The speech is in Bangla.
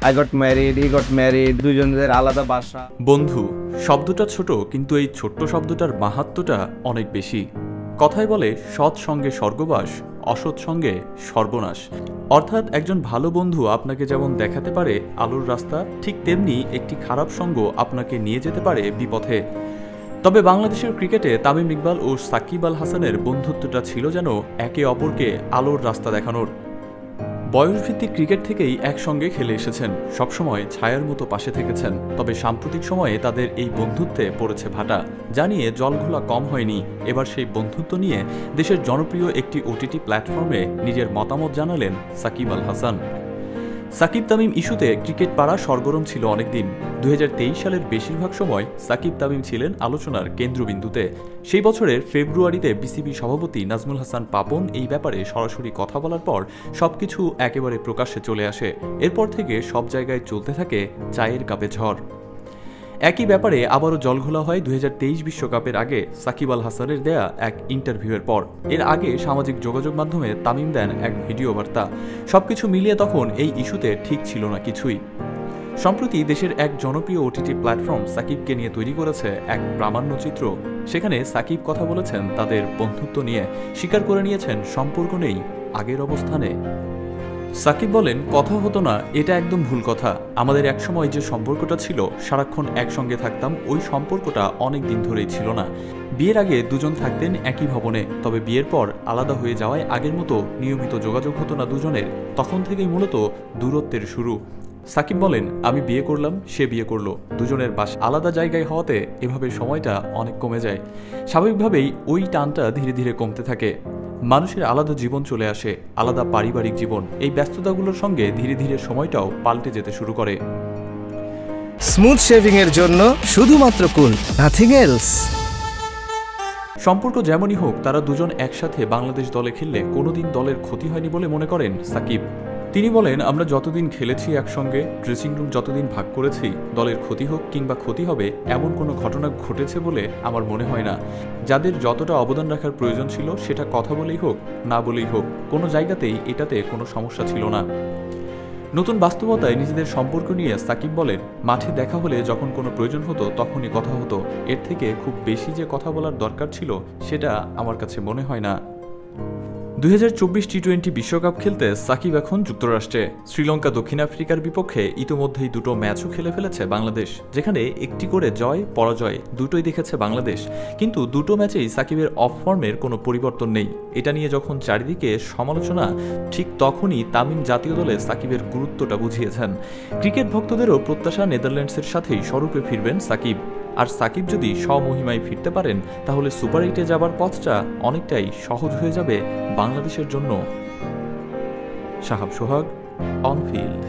I got married, E got married, দুজনের আলাদা বাসা। বন্ধু শব্দটা ছোট, কিন্তু এই ছোট্ট শব্দটার মাহাত্ম্যটা অনেক বেশি। কথায় বলে সৎ সঙ্গে স্বর্গবাস, অসৎ সঙ্গে সর্বনাশ। অর্থাৎ একজন ভালো বন্ধু আপনাকে যেমন দেখাতে পারে আলোর রাস্তা, ঠিক তেমনি একটি খারাপ সঙ্গ আপনাকে নিয়ে যেতে পারে বিপথে। তবে বাংলাদেশের ক্রিকেটে তামিম ইকবাল ও সাকিব আল হাসানের বন্ধুত্বটা ছিল যেন একে অপরকে আলোর রাস্তা দেখানোর। বয়সভিত্তিক ক্রিকেট থেকেই একসঙ্গে খেলে এসেছেন, সবসময় ছায়ার মতো পাশে থেকেছেন। তবে সাম্প্রতিক সময়ে তাদের এই বন্ধুত্বে পড়েছে ভাটা, যা নিয়ে জলঘোলা কম হয়নি। এবার সেই বন্ধুত্ব নিয়ে দেশের জনপ্রিয় একটি ওটিটি প্ল্যাটফর্মে নিজের মতামত জানালেন সাকিব আল হাসান। সাকিব তামিম ইস্যুতে ক্রিকেট পাড়া সরগরম ছিল অনেকদিন। 2023 সালের বেশিরভাগ সময় সাকিব তামিম ছিলেন আলোচনার কেন্দ্রবিন্দুতে। সেই বছরের ফেব্রুয়ারিতে বিসিবি সভাপতি নাজমুল হাসান পাপন এই ব্যাপারে সরাসরি কথা বলার পর সবকিছু একেবারে প্রকাশ্যে চলে আসে। এরপর থেকে সব জায়গায় চলতে থাকে চায়ের কাপে ঝড়। একই ব্যাপারে আবারও জলঘোলা হয় 2023 বিশ্বকাপের আগে সাকিব আল হাসানের দেয়া এক ইন্টারভিউয়ের পর। এর আগে সামাজিক যোগাযোগ মাধ্যমে তামিম দেন এক ভিডিও বার্তা। সবকিছু মিলিয়ে তখন এই ইস্যুতে ঠিক ছিল না কিছুই। সম্প্রতি দেশের এক জনপ্রিয় ওটিটি প্ল্যাটফর্ম সাকিবকে নিয়ে তৈরি করেছে এক প্রামাণ্যচিত্র। সেখানে সাকিব কথা বলেছেন তাদের বন্ধুত্ব নিয়ে, স্বীকার করে নিয়েছেন সম্পর্ক নেই আগের অবস্থানে। সাকিব বলেন, কথা হতো না, এটা একদম ভুল কথা। আমাদের একসময় যে সম্পর্কটা ছিল, সারাক্ষণ একসঙ্গে থাকতাম, ওই সম্পর্কটা অনেক দিন ধরেই ছিল না। বিয়ের আগে দুজন থাকতেন একই ভবনে, তবে বিয়ের পর আলাদা হয়ে যাওয়ায় আগের মতো নিয়মিত যোগাযোগ হতো না দুজনের। তখন থেকেই মূলত দূরত্বের শুরু। সাকিব বলেন, আমি বিয়ে করলাম, সে বিয়ে করলো, দুজনের বাসা আলাদা জায়গায় হওয়াতে এভাবে সময়টা অনেক কমে যায়। স্বাভাবিকভাবেই ওই টানটা ধীরে ধীরে কমতে থাকে। মানুষের আলাদা জীবন চলে আসে, আলাদা পারিবারিক জীবন। এই ব্যস্ততাগুলোর সঙ্গে ধীরে ধীরে সময়টাও পাল্টে যেতে শুরু করে। স্মুথ শেভিং এর জন্য শুধুমাত্র কুল, নাথিং এলস। সম্পর্ক যেমনই হোক, তারা দুজন একসাথে বাংলাদেশ দলে খেললে কোনোদিন দলের ক্ষতি হয়নি বলে মনে করেন সাকিব। তিনি বলেন, আমরা যতদিন খেলেছি একসঙ্গে, ড্রেসিং রুম যতদিন ভাগ করেছি, দলের ক্ষতি হোক কিংবা ক্ষতি হবে এমন কোনো ঘটনা ঘটেছে বলে আমার মনে হয় না। যাদের যতটা অবদান রাখার প্রয়োজন ছিল, সেটা কথা বলেই হোক না বলেই হোক, কোনো জায়গাতেই এটাতে কোনো সমস্যা ছিল না। নতুন বাস্তবতায় নিজেদের সম্পর্ক নিয়ে সাকিব বলেন, মাঠে দেখা হলে যখন কোনো প্রয়োজন হতো তখনই কথা হতো। এর থেকে খুব বেশি যে কথা বলার দরকার ছিল, সেটা আমার কাছে মনে হয় না। 2024 টি-20 বিশ্বকাপ খেলতে সাকিব এখন যুক্তরাষ্ট্রে। শ্রীলঙ্কা দক্ষিণ আফ্রিকার বিপক্ষে ইতোমধ্যেই দুটো ম্যাচও খেলে ফেলেছে বাংলাদেশ, যেখানে একটি করে জয় পরাজয় দুটোই দেখেছে বাংলাদেশ। কিন্তু দুটো ম্যাচেই সাকিবের অফ ফর্মের কোনো পরিবর্তন নেই। এটা নিয়ে যখন চারিদিকে সমালোচনা, ঠিক তখনই তামিম জাতীয় দলে সাকিবের গুরুত্বটা বুঝিয়েছেন। ক্রিকেট ভক্তদেরও প্রত্যাশা নেদারল্যান্ডসের সাথেই স্বরূপে ফিরবেন সাকিব। আর সাকিব যদি স্বমহিমায় ফিরতে পারেন, তাহলে সুপার 8-এ যাবার পথটা অনেকটাই সহজ হয়ে যাবে বাংলাদেশের জন্য। শাহাব সোহাগ, অন ফিল্ড।